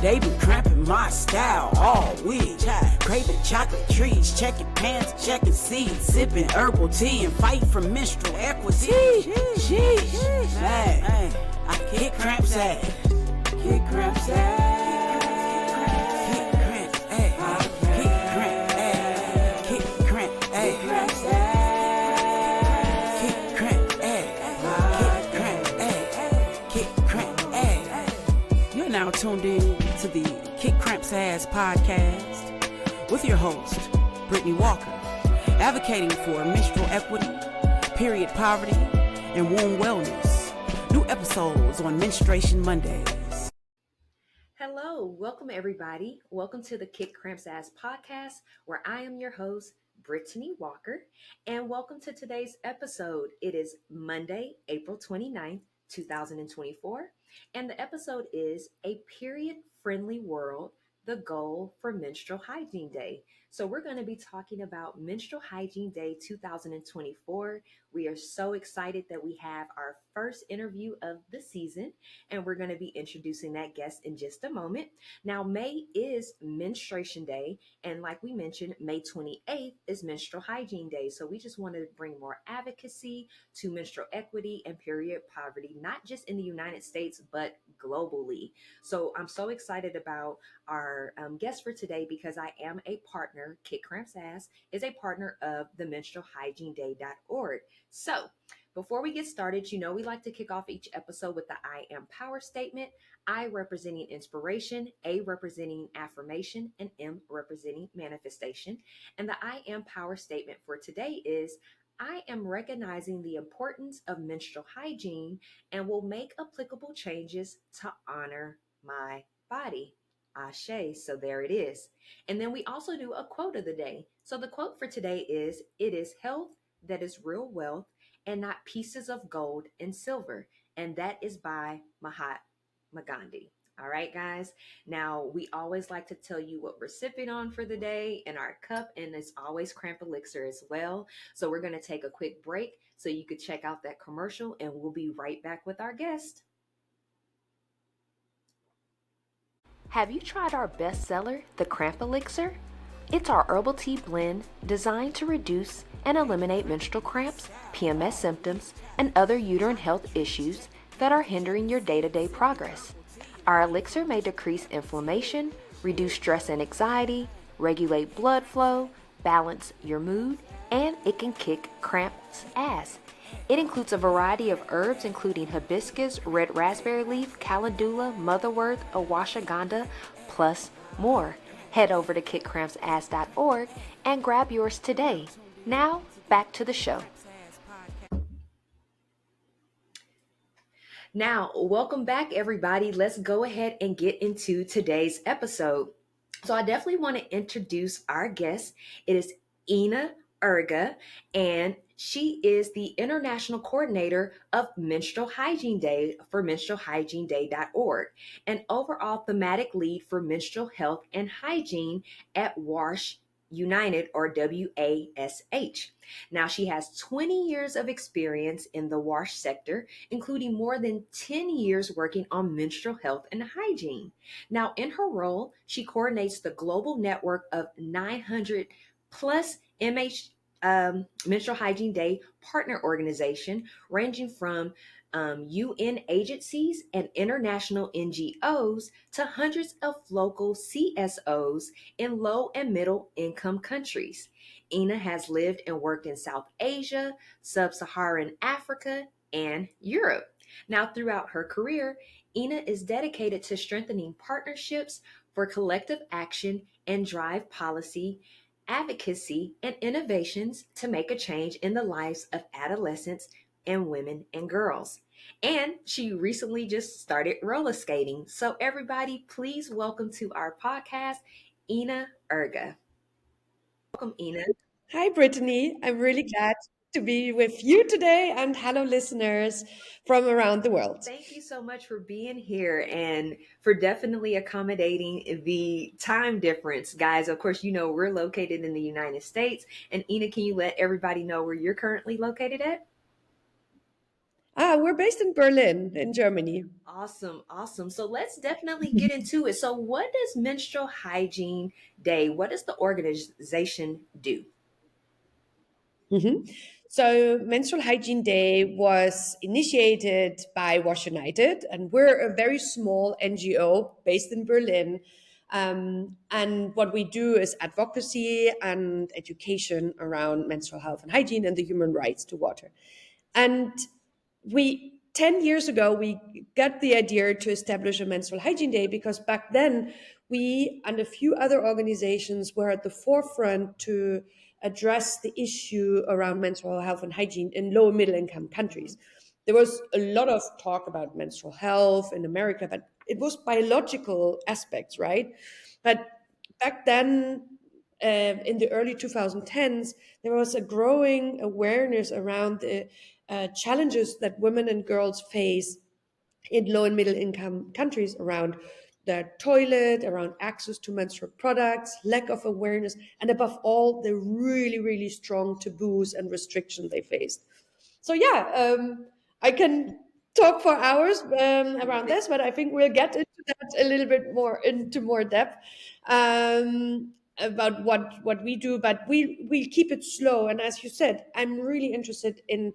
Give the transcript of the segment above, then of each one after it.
They been cramping my style all week. Craving chocolate treats, checking pants, checking seeds, sipping herbal tea, and fight for menstrual equity. Jeez, man, I kick cramps ass. Kick cramps ass. Kick cramps ass. Kick cramps ass. Kick cramps ass. Kick cramps ass. Kick cramps ass. You're now tuned in to the Kick Cramps Ass podcast with your host, Brittany Walker, advocating for menstrual equity, period poverty, and womb wellness. New episodes on Menstruation Mondays. Hello, welcome everybody. Welcome to the Kick Cramps Ass podcast, where I am your host, Brittany Walker, and welcome to today's episode. It is Monday, April 29th, 2024, and the episode is A Period-Friendly World, the goal for Menstrual Hygiene Day. So we're going to be talking about Menstrual Hygiene Day 2024. We are so excited that we have our first interview of the season, and we're going to be introducing that guest in just a moment. Now, May is Menstruation Day, and like we mentioned, May 28th is Menstrual Hygiene Day. So we just want to bring more advocacy to menstrual equity and period poverty, not just in the United States, but globally. So I'm so excited about our guest for today because I am a partner. Kick Cramps Ass is a partner of the menstrualhygieneday.org. So before we get started, you know, we like to kick off each episode with the I am power statement. I representing inspiration, A representing affirmation, and M representing manifestation. And the I am power statement for today is I am recognizing the importance of menstrual hygiene and will make applicable changes to honor my body. Ashe. So there it is. And then we also do a quote of the day. So the quote for today is, "It is health that is real wealth and not pieces of gold and silver." And that is by Mahatma Gandhi. All right, guys. Now, we always like to tell you what we're sipping on for the day in our cup, and it's always Cramp Elixir as well. So we're going to take a quick break so you could check out that commercial, and we'll be right back with our guest. Have you tried our bestseller, the Cramp Elixir? It's our herbal tea blend designed to reduce and eliminate menstrual cramps, PMS symptoms, and other uterine health issues that are hindering your day-to-day progress. Our elixir may decrease inflammation, reduce stress and anxiety, regulate blood flow, balance your mood, and it can kick cramps ass. It includes a variety of herbs including hibiscus, red raspberry leaf, calendula, motherwort, ashwagandha, plus more. Head over to kickcrampsass.org and grab yours today. Now, back to the show. Now, welcome back, everybody. Let's go ahead and get into today's episode. So I definitely want to introduce our guest. It is Ina Jurga, and she is the International Coordinator of Menstrual Hygiene Day for menstrualhygieneday.org, and overall thematic lead for menstrual health and hygiene at WASH United, or WASH. Now, she has 20 years of experience in the WASH sector, including more than 10 years working on menstrual health and hygiene. Now, in her role, she coordinates the global network of 900 plus Menstrual Hygiene Day partner organization, ranging from UN agencies and international NGOs to hundreds of local CSOs in low and middle income countries. Ina has lived and worked in South Asia, Sub-Saharan Africa, and Europe. Now, throughout her career, Ina is dedicated to strengthening partnerships for collective action and drive policy advocacy, and innovations to make a change in the lives of adolescents and women and girls. And she recently just started roller skating. So everybody, please welcome to our podcast, Ina Jurga. Welcome, Ina. Hi, Brittany. I'm really glad to be with you today, and hello, listeners from around the world. Thank you so much for being here and for definitely accommodating the time difference. Guys, of course, you know we're located in the United States. And Ina, can you let everybody know where you're currently located at? We're based in Berlin, in Germany. Awesome, awesome. So let's definitely get into it. So, what does Menstrual Hygiene Day? What does the organization do? Mhm. So, Menstrual Hygiene Day was initiated by Wash United, and we're a very small NGO based in Berlin. And what we do is advocacy and education around menstrual health and hygiene and the human rights to water. And we 10 years ago we got the idea to establish a menstrual hygiene day because back then we and a few other organizations were at the forefront to address the issue around menstrual health and hygiene in low and middle income countries. There was a lot of talk about menstrual health in America, but it was biological aspects, right? But back then, in the early 2010s, there was a growing awareness around the challenges that women and girls face in low and middle income countries around the toilet, around access to menstrual products, lack of awareness, and above all, the really, really strong taboos and restrictions they faced. So yeah, I can talk for hours I love around it. this, but I think we'll get into that a little bit more into more depth about what we do. But we keep it slow, and as you said, I'm really interested in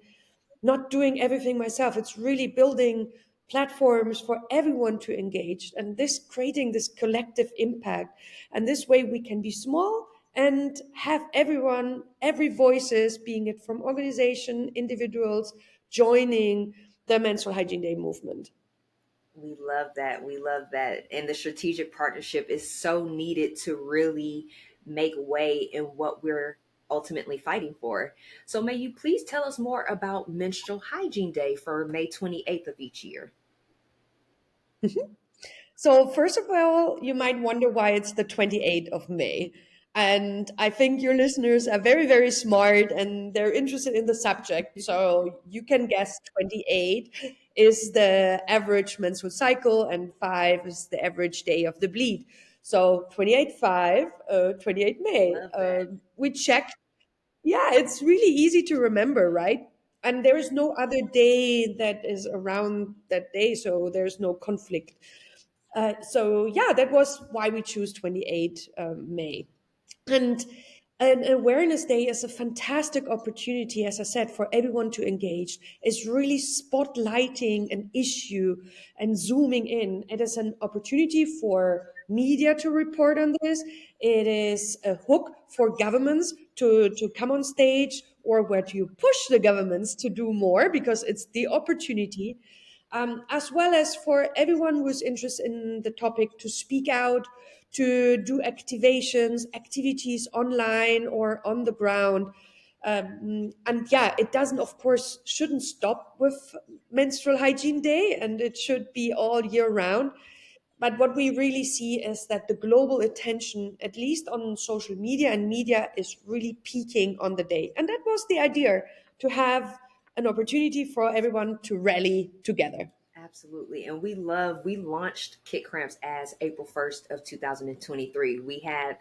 not doing everything myself. It's really building platforms for everyone to engage and this creating this collective impact. And this way we can be small and have everyone, every voices, being it from organization, individuals, joining the Menstrual Hygiene Day movement. We love that. We love that. And the strategic partnership is so needed to really make way in what we're ultimately fighting for. So, may you please tell us more about Menstrual Hygiene Day for May 28th of each year? So, first of all, you might wonder why it's the 28th of May. And I think your listeners are very, very smart and they're interested in the subject. So, you can guess 28 is the average menstrual cycle, and 5 is the average day of the bleed. So, 28 5, 28 May. Love that. We checked. Yeah, it's really easy to remember, right? And there is no other day that is around that day. So, there's no conflict. So yeah, that was why we choose 28 May. And an awareness day is a fantastic opportunity, as I said, for everyone to engage. It's really spotlighting an issue and zooming in. It is an opportunity for media to report on this. It is a hook for governments to come on stage, or where to push the governments to do more because it's the opportunity, as well as for everyone who is interested in the topic to speak out, to do activations, activities online or on the ground. And yeah, it doesn't, of course, shouldn't stop with Menstrual Hygiene Day, and it should be all year round. But what we really see is that the global attention, at least on social media and media, is really peaking on the day. And that was the idea, to have an opportunity for everyone to rally together. Absolutely. And we launched Kit Cramps as April 1st of 2023. We had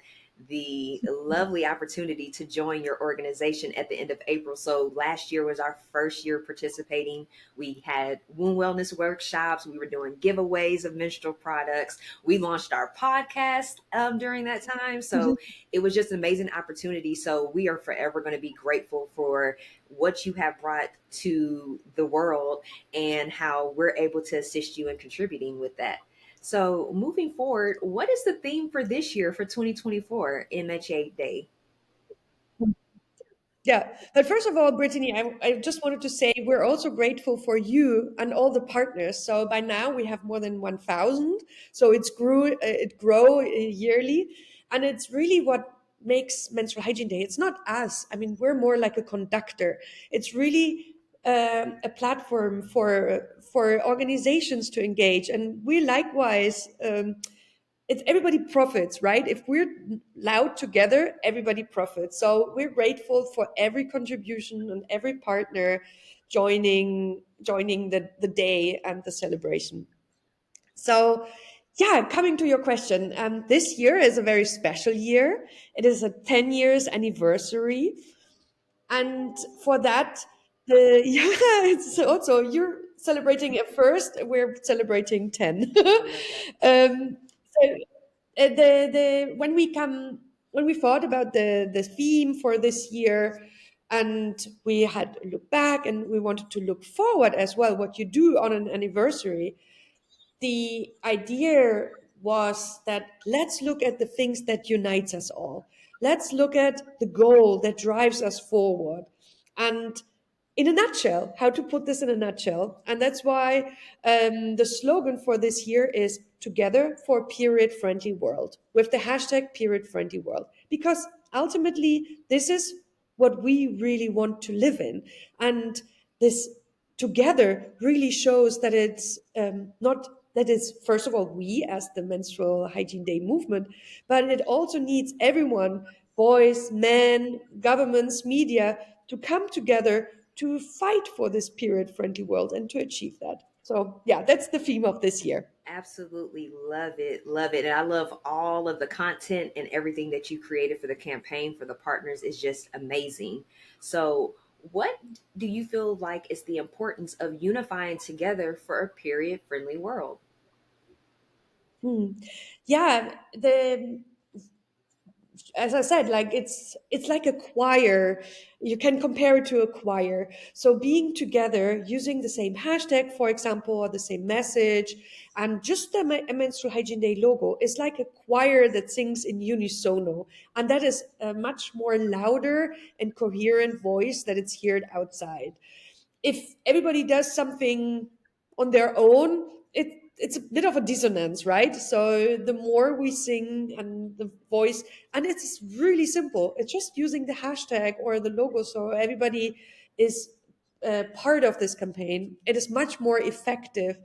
the lovely opportunity to join your organization at the end of April. So last year was our first year participating. We had wound wellness workshops. We were doing giveaways of menstrual products. We launched our podcast during that time. So it was just an amazing opportunity. So we are forever going to be grateful for what you have brought to the world and how we're able to assist you in contributing with that. So, moving forward, what is the theme for this year for 2024 MHA Day? Yeah, but first of all, Brittany, I just wanted to say we're also grateful for you and all the partners. So by now we have more than 1,000. So it grow yearly, and it's really what makes Menstrual Hygiene Day. It's not us. I mean, we're more like a conductor. It's really a platform for organizations to engage, and we likewise. It's everybody profits, right? If we're loud together, everybody profits. So we're grateful for every contribution and every partner joining the day and the celebration. So yeah, coming to your question, this year is a very special year. It is a 10 years anniversary, and for that, Yeah, it's also you're celebrating a first, we're celebrating 10. I love that. So the when we thought about the theme for this year, and we had to look back and we wanted to look forward as well, what you do on an anniversary, the idea was that let's look at the things that unites us all. Let's look at the goal that drives us forward. And in a nutshell, how to put this in a nutshell. And that's why the slogan for this year is Together for a Period Friendly World, with the hashtag Period Friendly World. Because ultimately, this is what we really want to live in. And this together really shows that it's not that is first of all we as the Menstrual Hygiene Day movement, but it also needs everyone, boys, men, governments, media, to come together to fight for this period friendly world and to achieve that. So yeah, that's the theme of this year. Absolutely love it. Love it. And I love all of the content and everything that you created for the campaign for the partners is just amazing. So, what do you feel like is the importance of unifying together for a period friendly world? Hmm. Yeah, the as I said, like it's like a choir. You can compare it to a choir. So being together, using the same hashtag, for example, or the same message, and just the Menstrual Hygiene Day logo is like a choir that sings in unisono, and that is a much more louder and coherent voice that it's heard outside. If everybody does something on their own, it's a bit of a dissonance, right? So the more we sing and the voice, and it's really simple. It's just using the hashtag or the logo, so everybody is part of this campaign. It is much more effective.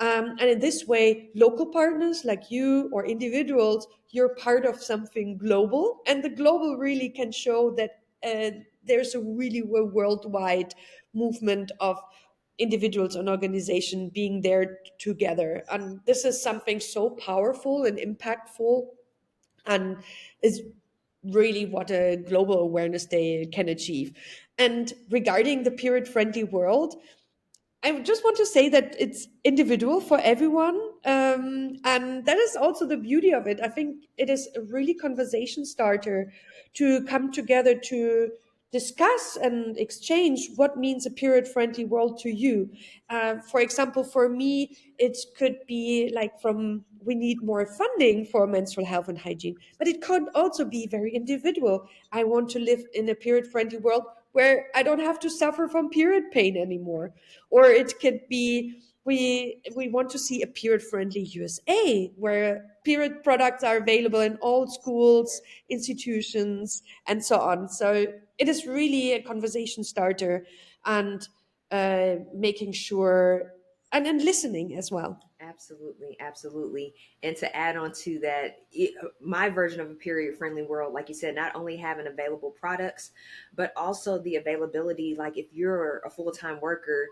And in this way, local partners like you or individuals, you're part of something global, and the global really can show that there's a really worldwide movement of individuals and organization being there together. And this is something so powerful and impactful, and is really what a global awareness day can achieve. And regarding the period friendly world, I just want to say that it's individual for everyone. And that is also the beauty of it. I think it is a really conversation starter to come together to discuss and exchange what means a period friendly world to you. For example, for me, it could be like from we need more funding for menstrual health and hygiene, but it could also be very individual. I want to live in a period friendly world where I don't have to suffer from period pain anymore. Or it could be we want to see a period friendly USA where period products are available in all schools, institutions, and so on. So it is really a conversation starter, and making sure and listening as well. Absolutely, absolutely. And to add on to that, my version of a period friendly world, like you said, not only having available products, but also the availability. Like if you're a full time worker,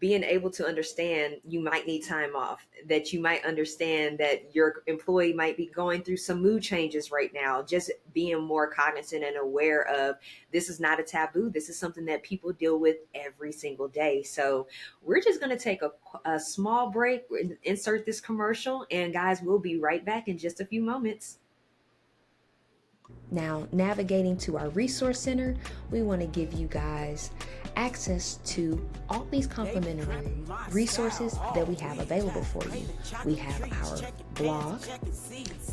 being able to understand you might need time off, that you might understand that your employee might be going through some mood changes right now, just being more cognizant and aware of this is not a taboo. This is something that people deal with every single day. So we're just going to take a small break, insert this commercial, and guys, we'll be right back in just a few moments. Now, navigating to our resource center, we want to give you guys access to all these complimentary resources that we have available for you. We have our blog,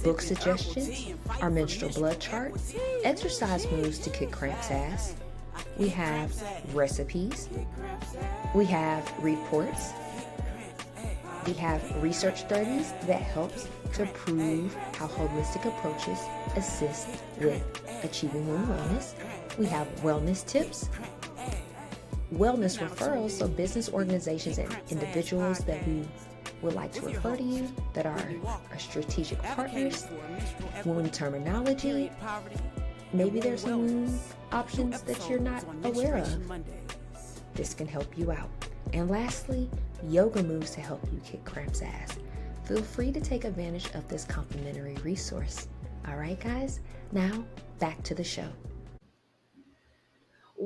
book suggestions, our menstrual blood chart, exercise moves to kick cramps ass. We have recipes. We have reports. We have research studies that helps to prove how holistic approaches assist with achieving wound wellness. We have wellness tips, wellness referrals, so business organizations and individuals that we would like to refer to you that are our strategic partners, wound terminology. Maybe there's some wound options that you're not aware of. This can help you out. And lastly, yoga moves to help you kick cramps ass. Feel free to take advantage of this complimentary resource. All right, guys, now back to the show.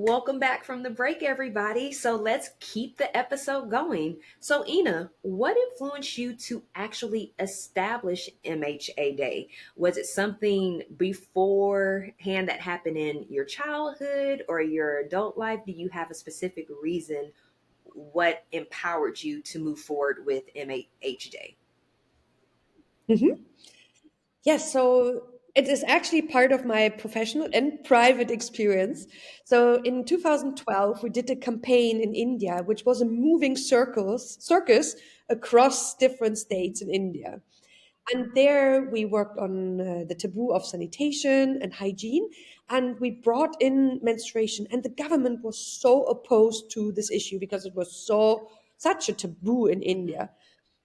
Welcome back from the break, everybody. So let's keep the episode going. So, Ina, what influenced you to actually establish MHA Day? Was it something beforehand that happened in your childhood or your adult life? Do you have a specific reason what empowered you to move forward with MH Day? Mhm. Yes, so it is actually part of my professional and private experience. So in 2012, we did a campaign in India, which was a moving circus across different states in India. And there we worked on the taboo of sanitation and hygiene, and we brought in menstruation. And the government was so opposed to this issue because it was such a taboo in Mhm. India.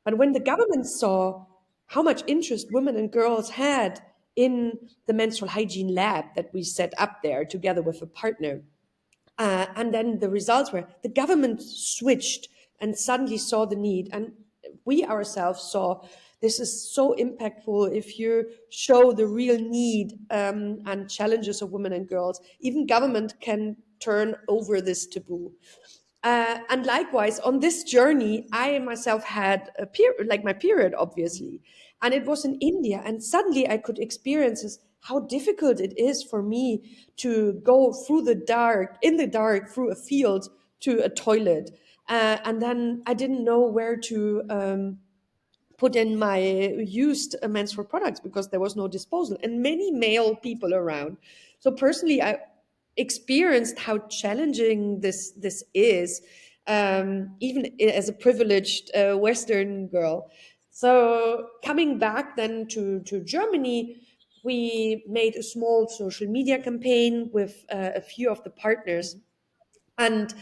But when the government saw how much interest women and girls had in the menstrual hygiene lab that we set up there together with a partner, and then the results were the government switched and suddenly saw the need. And we ourselves saw this is so impactful if you show the real need and challenges of women and girls. Even government can turn over this taboo. And likewise, on this journey, I myself had a period, like my period, obviously, and it was in India. And suddenly, I could experience this, how difficult it is for me to go through the dark, in the dark, through a field to a toilet, and then I didn't know where to. Put in my used menstrual products because there was no disposal and many male people around. So personally, I experienced how challenging this is, even as a privileged Western girl. So coming back then to Germany, we made a small social media campaign with a few of the partners, and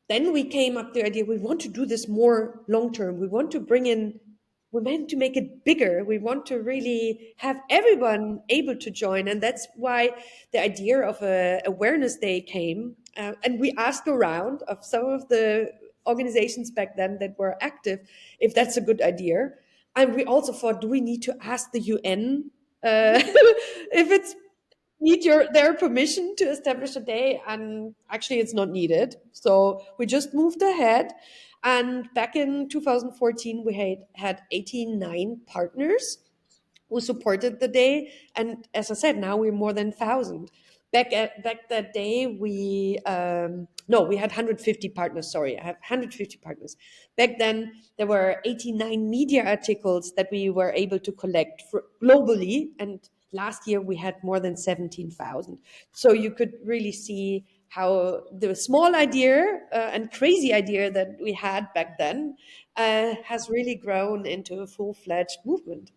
then we came up the idea we want to do this more long term. We want to bring in, we meant to make it bigger. We want to really have everyone able to join. And that's why the idea of a awareness day came. And we asked around of some of the organizations back then that were active if that's a good idea. And we also thought, do we need to ask the UN if it's need their permission to establish a day, and actually it's not needed, so we just moved ahead. And back in 2014 we had 89 partners who supported the day. And as I said, now we're more than 1,000. Back that day, we no, we had 150 partners. Sorry, I have 150 partners. Back then, there were 89 media articles that we were able to collect globally, and last year we had more than 17,000. So you could really see how the small idea and crazy idea that we had back then has really grown into a full-fledged movement.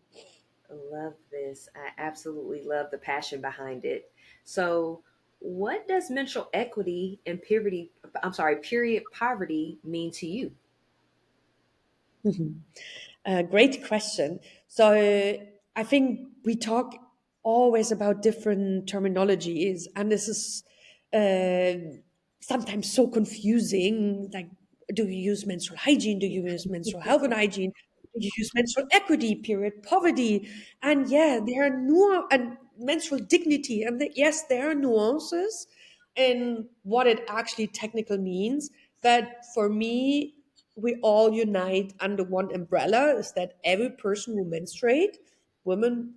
Love this. I absolutely love the passion behind it. So, what does menstrual equity and period poverty mean to you? Mhm. Great question. So I think we talk always about different terminologies, and this is uh, sometimes so confusing. Like, do you use menstrual hygiene? Do you use menstrual health and hygiene? Do you use menstrual equity, period poverty? And yeah, there are and menstrual dignity, and yes, there are nuances in what it actually technical means. But for me, we all unite under one umbrella is that every person who menstruate, women,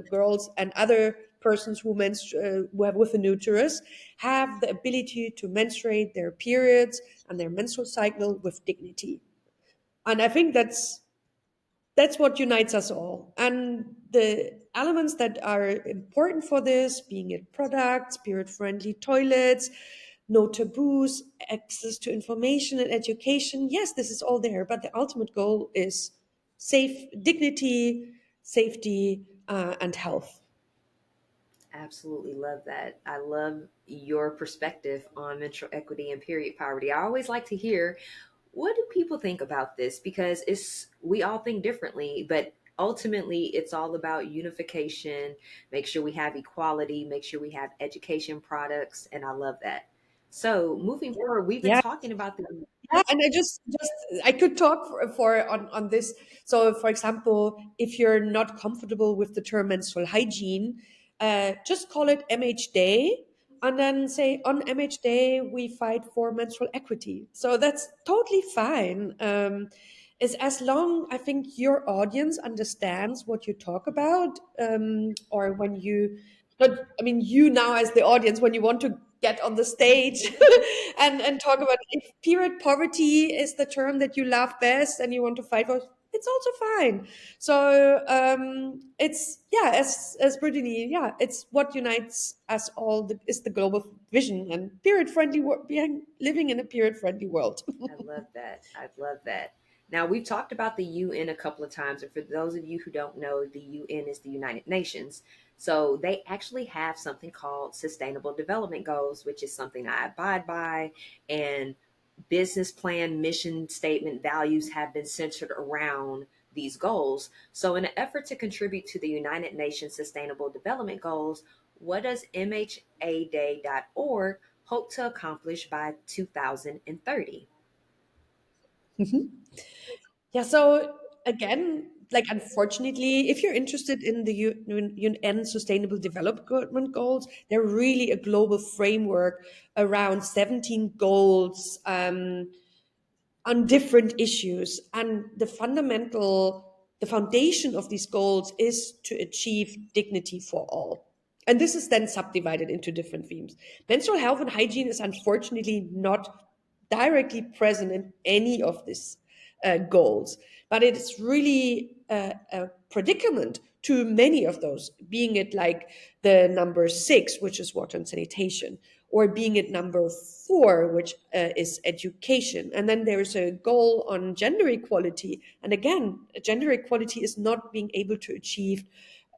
girls, and other persons who have with an uterus, have the ability to menstruate their periods and their menstrual cycle with dignity. And I think that's what unites us all. And the elements that are important for this, being it products, period friendly toilets, no taboos, access to information and education, yes, this is all there. But the ultimate goal is safe dignity, safety, and health. Absolutely love that. I love your perspective on menstrual equity and period poverty. I always like to hear what do people think about this because it's we all think differently, but ultimately it's all about unification, make sure we have equality, make sure we have education products, and I love that. So, moving forward, we've been Yeah. talking about the Yeah, and I just I could talk for on this. So, for example, if you're not comfortable with the term menstrual hygiene, just call it MH Day, and then say on MH Day we fight for menstrual equity. So that's totally fine. Is as long I think your audience understands what you talk about, or when you, not, I mean you now as the audience, when you want to get on the stage and talk about, if period poverty is the term that you love best and you want to fight for, it's also fine. So it's, yeah, as Brittany, yeah, it's what unites us all, is the global vision and period friendly being living in a period friendly world. I love that. I love that. Now, we've talked about the UN a couple of times, and for those of you who don't know, the UN is the United Nations. So they actually have something called Sustainable Development Goals, which is something I abide by. And business plan, mission statement, values have been centered around these goals. So, in an effort to contribute to the United Nations Sustainable Development Goals, what does MHAday.org hope to accomplish by 2030? Mhm. Yeah, so again, like unfortunately, if you're interested in the UN Sustainable Development Goals, they're really a global framework around 17 goals, on different issues. And the foundation of these goals is to achieve dignity for all. And this is then subdivided into different themes. Menstrual health and hygiene is unfortunately not directly present in any of these goals, but it is really a predicament to many of those, being it like the number 6, which is water and sanitation, or being it number 4, which is education. And then there's a goal on gender equality. And again, gender equality is not being able to achieve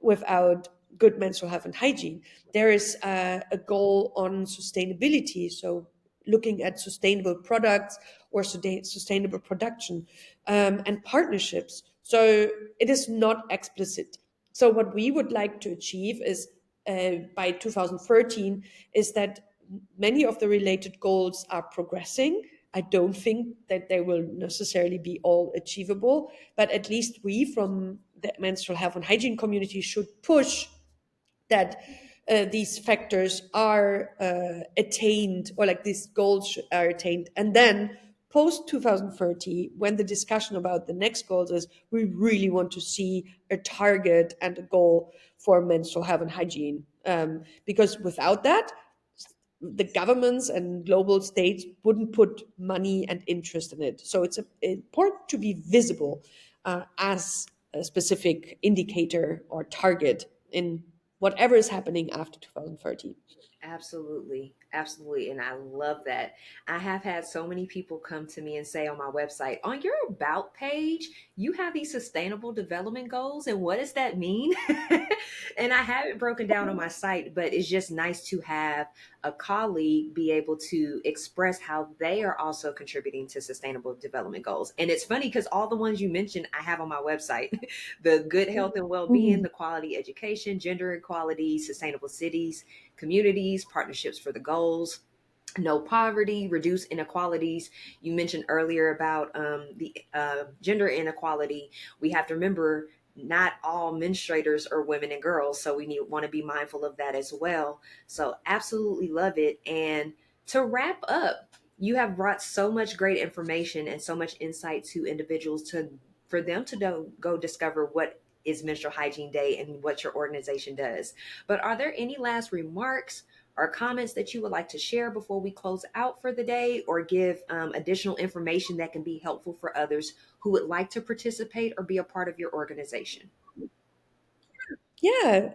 without good menstrual health and hygiene. There is a goal on sustainability. So looking at sustainable products or sustainable production, and partnerships. So it is not explicit. So what we would like to achieve is, by 2013, is that many of the related goals are progressing. I don't think that they will necessarily be all achievable, but at least we from the menstrual health and hygiene community should push that these factors are attained, or like these goals are attained. And then post 2030, when the discussion about the next goals is, we really want to see a target and a goal for menstrual health and hygiene. Because without that, the governments and global states wouldn't put money and interest in it. So it's important to be visible as a specific indicator or target in whatever is happening after 2030. Absolutely. Absolutely. And I love that. I have had so many people come to me and say on my website, on your about page, you have these sustainable development goals. And what does that mean? And I have it broken down on my site, but it's just nice to have a colleague be able to express how they are also contributing to sustainable development goals. And it's funny because all the ones you mentioned, I have on my website: the good health and well being, Mhm. the quality education, gender equality, sustainable cities, communities, partnerships for the goals, no poverty, reduce inequalities. You mentioned earlier about the gender inequality. We have to remember not all menstruators are women and girls, so we want to be mindful of that as well. So absolutely love it. And to wrap up, you have brought so much great information and so much insight to individuals to for them to go discover what is Menstrual Hygiene Day and what your organization does. But are there any last remarks or comments that you would like to share before we close out for the day, or give additional information that can be helpful for others who would like to participate or be a part of your organization? Yeah,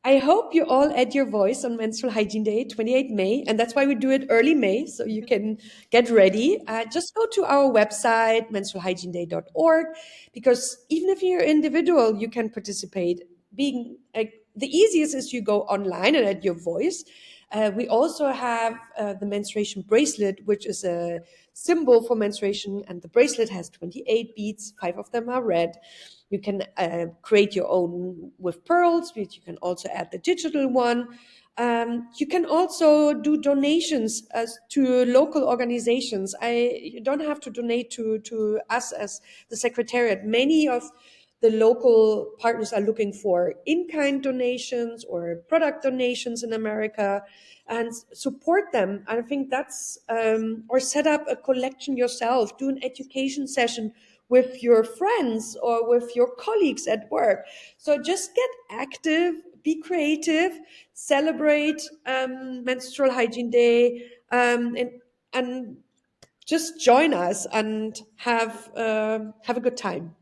I hope you all add your voice on Menstrual Hygiene Day, 28 May, and that's why we do it early May, so you can get ready. Just go to our website, menstrualhygieneday.org, because even if you're individual, you can participate. Being the easiest is you go online and add your voice. We also have the menstruation bracelet, which is a symbol for menstruation, and the bracelet has 28 beads, 5 of them are red. You can create your own with pearls, but you can also add the digital one. You can also do donations to local organizations. You don't have to donate to us as the secretariat. Many of The local partners are looking for in-kind donations or product donations in America, and support them. I think that's, or set up a collection yourself, do an education session with your friends or with your colleagues at work. So just get active, be creative, celebrate Menstrual Hygiene Day, and just join us and have a good time.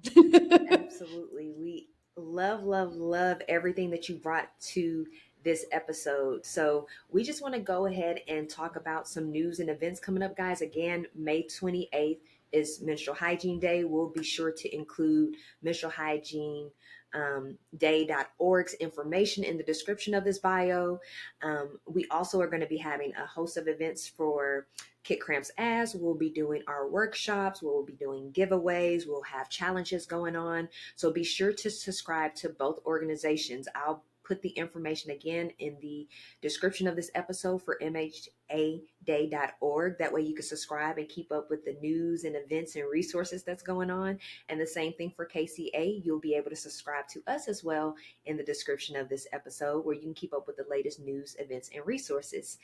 Absolutely. We love, love, love everything that you brought to this episode. So we just want to go ahead and talk about some news and events coming up, guys. Again, May 28th is Menstrual Hygiene Day. We'll be sure to include menstrual hygiene day.org's information in the description of this bio. We also are going to be having a host of events for Kick Cramps Ass. We'll be doing our workshops. We'll be doing giveaways. We'll have challenges going on. So be sure to subscribe to both organizations. I'll put the information again in the description of this episode for mhaday.org. That way you can subscribe and keep up with the news and events and resources that's going on. And the same thing for KCA. You'll be able to subscribe to us as well in the description of this episode, where you can keep up with the latest news, events, and resources.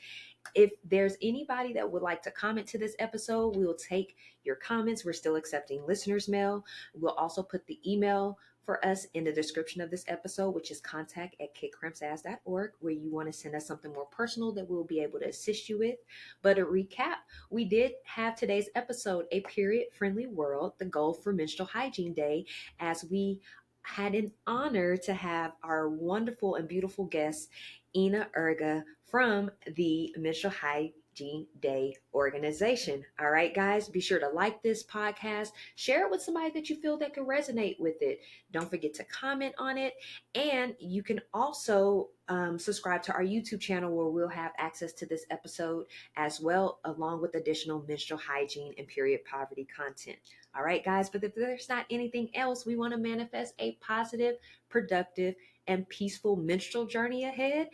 If there's anybody that would like to comment to this episode, we will take your comments. We're still accepting listeners' mail. We'll also put the email for us in the description of this episode, which is contact@kickcrampsass.org, where you want to send us something more personal that we'll be able to assist you with. But a recap, we did have today's episode, A Period-Friendly World, the goal for Menstrual Hygiene Day, as we had an honor to have our wonderful and beautiful guest, Ina Jurga from the Menstrual Hygiene Day organization. All right, guys, be sure to like this podcast, share it with somebody that you feel that can resonate with it. Don't forget to comment on it. And you can also subscribe to our YouTube channel, where we'll have access to this episode as well, along with additional menstrual hygiene and period poverty content. All right, guys, but if there's not anything else, we want to manifest a positive, productive, and peaceful menstrual journey ahead,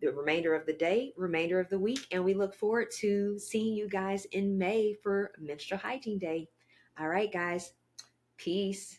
the remainder of the day, remainder of the week, and we look forward to seeing you guys in May for Menstrual Hygiene Day. All right, guys, peace.